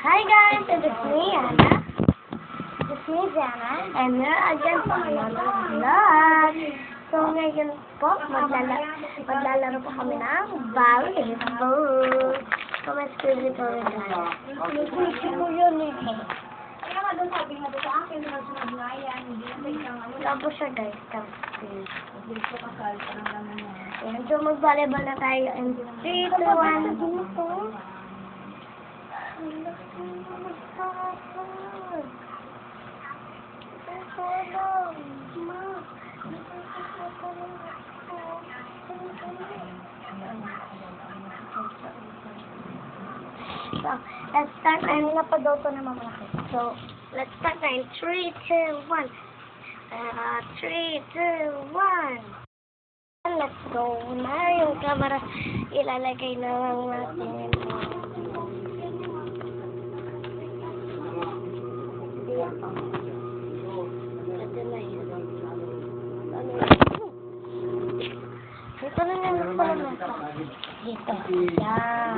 Hi guys, it is me, Anna. It's me, Jana. And we're again for another vlog. So ngayon po, maglalaro po kami ng volleyball. So may spirit ko rin guys. Hindi mo yun eh. Kaya nga doon sabi nga doon sa akin, sunod nga yan, hindi na isang ano. Tapos siya guys, tapos. Hindi ko kasal, parang naman yan. Ayan, so mag-volleyball na tayo in 3, 2, 1. So, let's start. Ay, napadol ko na mamalaki. So, let's start na in 3, 2, 1. 3, 2, 1. Let's go na yung camera. Ilalagay na lang natin. Ito na yun. Ito na yung pala nasa. Dito. Yan.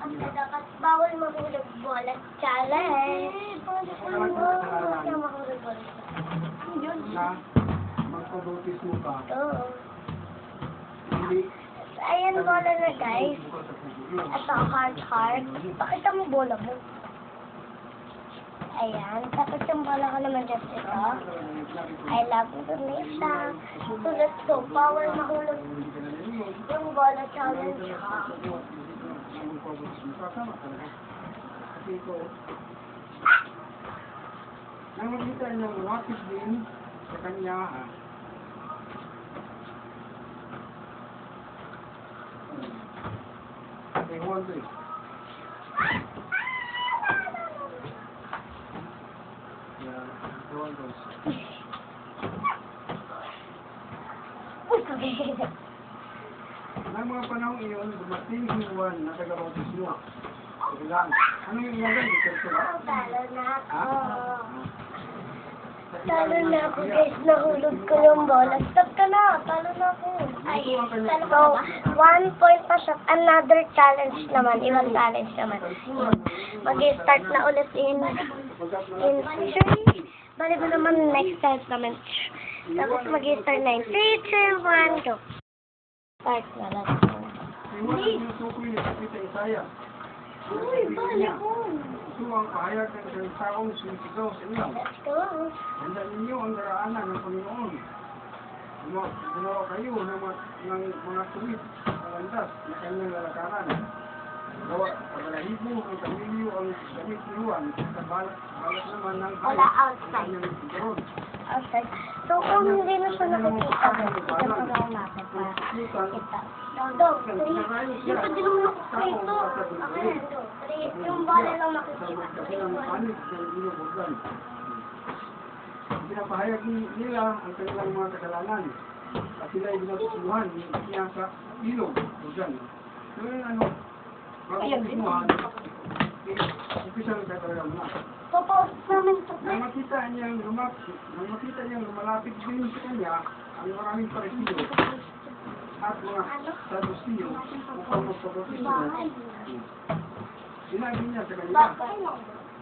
Ang dapat bawal mahulog bola. Challenge. Bawal mahulog bola. Yun. Magpabutis mo pa. Oo. Ayan bola na guys. Ito hard. Pakita mo bola mo. Ayan. Tapos yung bola ko naman just ito. I love you, Vanessa. So let's go. Bawal mahulog yung bola challenge. Nang makita niyang rocket din sa kanya, okay, 1, 3. Yeah, 1 goes. Nang mga panahon iyon, dumating si Juan na taga-rotis mo. Sige lang. Ano yung ilagay? Dito ba? Talo na ako. Ha? Talo na ako guys. Nahulog ko yung bola. Stop ka na. Talo na ako. Ay, talo ko. 1 point pa siya. Another challenge naman. Ibang challenge naman. Mag-start na ulit in 3. Bali ba naman next challenge naman. Tapos mag-start na in 3, 2, 1, go. Start na lang. Hindi. Sinusukoy niya sa kita Isaya. Uy, bali ko. Ito ang pahayag ng isang taong sinisigaw sa inyo. Let's go. Tandaan ninyo ang daraanan ng Panginoon. Gumawa kayo ng mga tuwid ng landas na kanyang lalakaran. Gawa, pagalahibo ng kamilyo ang damit ni Juan, sa balat naman ng Wala outside. kanyang sigurod. Outside. So, kung hindi na siya nakikita, ito pa lang natin para kita. Dog, 3. Dito din mo nakikita. Okay, 3. Yung bala lang makikita. Kasi ang panig ng inubugan. Pinapahayag nila ang kanilang mga kasalanan. At sila ay binatusuhan niya sa ilog. Bugan. So yun ano, bago kusuhan, umpisa ng katalaga mo na. Papa, namin ito. Nang makita niyang lumalapit din sa kanya ang maraming parisiyo at mga sadusiyo upang magpapapis mo. Sinabi niya sa kanila,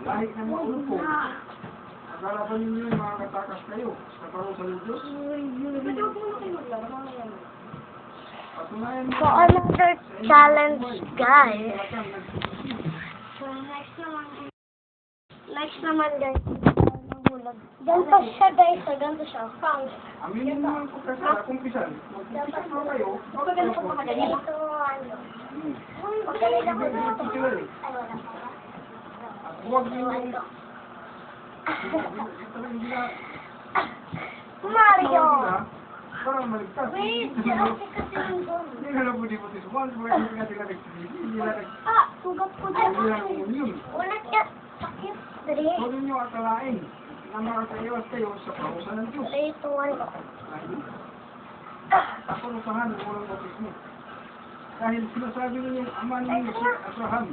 lahi ng mga ulupong, akala ba ninyo yung mga katakas kayo sa parusa ng Diyos? Patunayan mo So, another challenge, guys. So, next naman, guys. Ganito siya, guys. Ganito siya. aminin mo ang pagkasala kung pisan. Magpipisan mo kayo. Ganito, ano. Magkalila ko na ito. Ay, wala. At huwag ninyong Mario! parang maligtas. Wait, kasi yung doon. Hindi nga lang pwede mo tiswan. Hindi nga sila nagsibili. Hindi nila Sugat ko dyan. nag-immune. Ulit yan. Sakit. 3. Huwag ninyo akalain na makakaiwas kayo sa parusa ng Diyos. 3, 2, 1, go. Paparusahan ng walang bautismo. Dahil sinasabi ninyo ama ninyo si Abraham.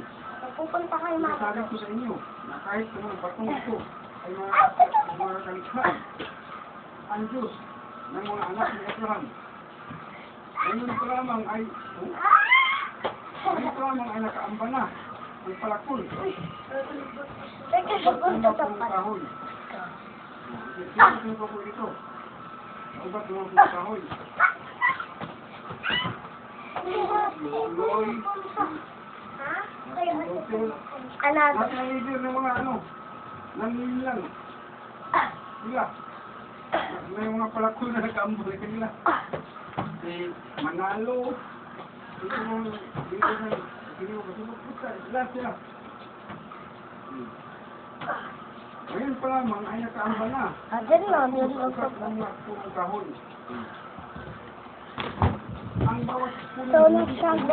Pupunta kayo Sinasabi mga. ko sa inyo na kahit sa mga batong ito ay mga kalikha ang Diyos ng mga anak ni Abraham. Ngayon pa lamang ay Ito ang mga nakaamba na. Ang palakol. Teka, sapunta sa Ang pala. kahoy. Ito po ito. Ubat mo ang kahoy. Loy. Another. Nasa leader ng mga ano. Nangilang. Sila. May mga palakol na nakaamba na kanila. Si Manalo. Ito mga dito na sila sila. Ngayon pa lamang ay nakaamba na. Agad na, yun lang Ugat ng mga purong kahoy. Ang bawat puno So, next round,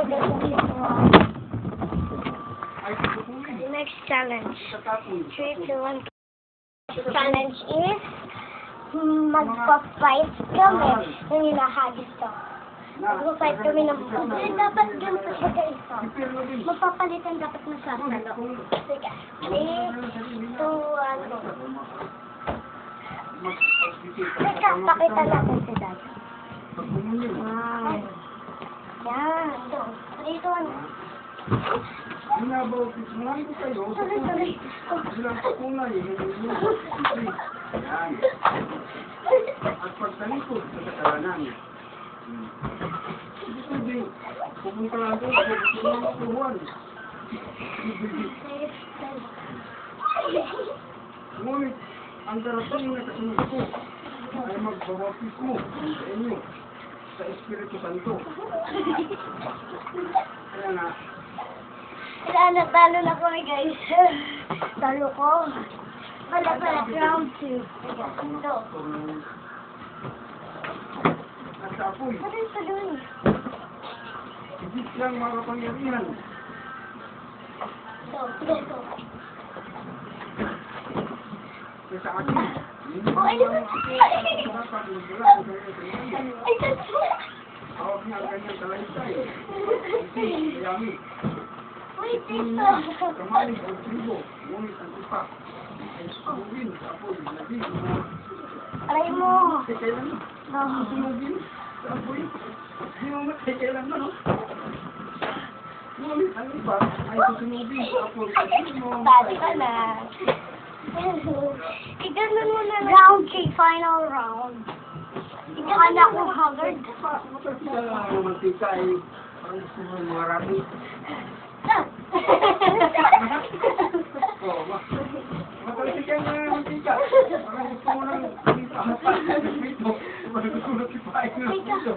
ay tutuloy. next challenge. Sa tapoy. 3, 2, 1. Challenge is magpa-fight kami ng hinahagis to. Magpa-fight kami ng dapat ganito siya guys. Magpapalitan dapat na sa salo. Sige. 3, 2, 1. Teka, pakita natin si Dad. Wow. Yan. 3, 2, 1. Binabautis mo lang ko kayo sa tubig. Bilang pakunay, yan. At pagtalikod sa kasalanan. Hindi pwede. Pupunta lang doon. Gusto mo magtuhuan. Ngunit, ang darating na kasunod ko ay magbabautis mo sa inyo sa Espiritu Santo. Kaya nga, Talo na kami guys. Talo ko. Wala pala, round 2. Ito. nasa apoy. Tuloy. Higit lang makapangyarihan. Ito. Kaya sa akin, hindi Oh, ay, lang ako dapat magdala ko kayo sa inyo. Ay, ito. Hawak niya ang kanyang talaysay. Hindi, yummy. Wait, ito. Kamalig ang tribo, ngunit ang ipa ay sunugin sa apoy. Lagi, Aray mo. kailan mo? Sunugin sa apoy. Hindi mo kailan mo, no? Ngunit ang iba ay susunugin sa apoy. Hindi mo Bali ka na. Iganon mo na. Round 3, final round. Iganon ako haggard. Sa mantika ay parang gusto mo mga rami. Matalikan na yung mantika. Parang gusto mo nang hapat dito. Parang gusto mo kipain na dito.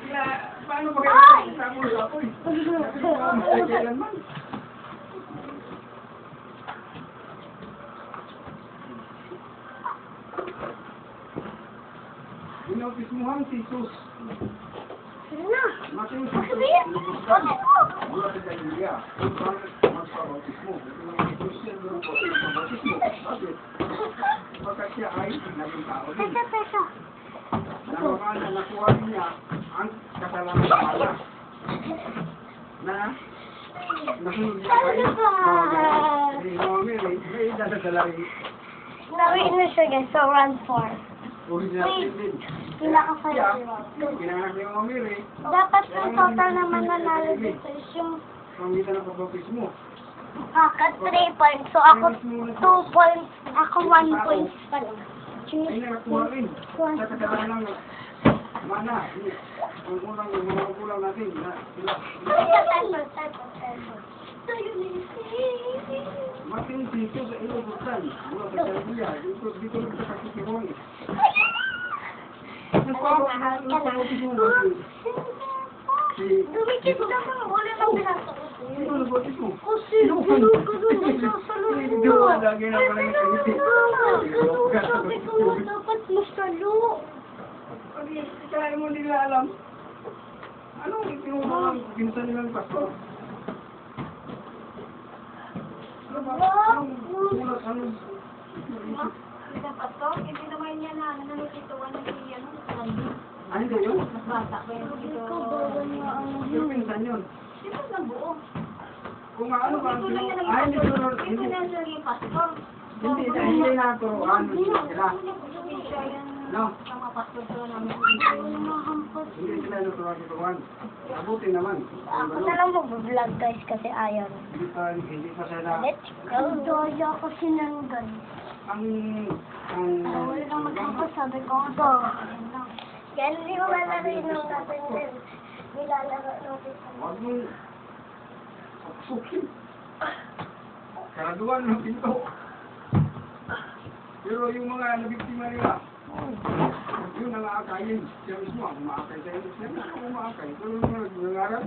Kaya, paano ba kayo sa mo sa apoy? Kasi kailan man. Inautismuhan si Jesus. Na. Matthew Sabihin. mula sa Galilea, kung bakit magpabautismo. Christian grupo ay magpabautismo. Bakit? Pagkat siya ay naging tao din. Peso. Na nakuha niya ang kasalanan ng mala. Na nasunod niya kay Mary, may dadadala rin. Nawin na siya guys, so round 4. Original din. Pinaka-final round. Ginanap niya ang Mary, Dapat yung total naman nanalo dito is yung pamitan ng pagbautismo. kaka 3 points. So ako 2 points. Ako 1 point pa lang. Ay nakakuha rin sa kasalanan ng mana. Ang unang mga magulang natin na sila. Mating dito sa ilubutan. Mula sa Galilea. Dito rin sa Pakikironi. Nagpapautismo natin. Dumikit naman. Wala nang binato. Sino nagpautismo? Kasi tulog ko dun sa salon Hindi mo. mo lagi na pala yung kagiti. Sabi ko dapat masalo. Kaya mo nila alam. Anong tinulungan pinsan nilang pastor? Ano ba? Anong sulat? Anong Hindi naman niya na nanukituan ng siya. ano ba yun? Mas bata pa yun. Ikaw ba niya ang Yung pinsan yun. Sino na buo? Kung ano ba ang Ito na tinulungan? Ay, hindi tinulungan. Ito na siya yung pastor. Hindi naturoan sila. Hindi siya yung No? Sa mga pastor sila namin. Hindi sila natuturuan. Mabuti naman. Ako na lang mag-vlog guys kasi ayaw. Hindi pa sila Let's go. Daya kasi nang guys. ang Wala kang magpapasabi ko nga Ito. Yan, hindi ko malari nung natin din. Nilalaro nung wag mong sukin. Karaduan ng pinto. Pero yung mga nabiktima nila, yun ang aakayin. Siya mismo ang umaakay sa iyo. Siya na ang umaakay. Pero yung mga nangaral,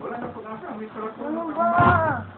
wala na pag-asa. May karakter Ano na ba?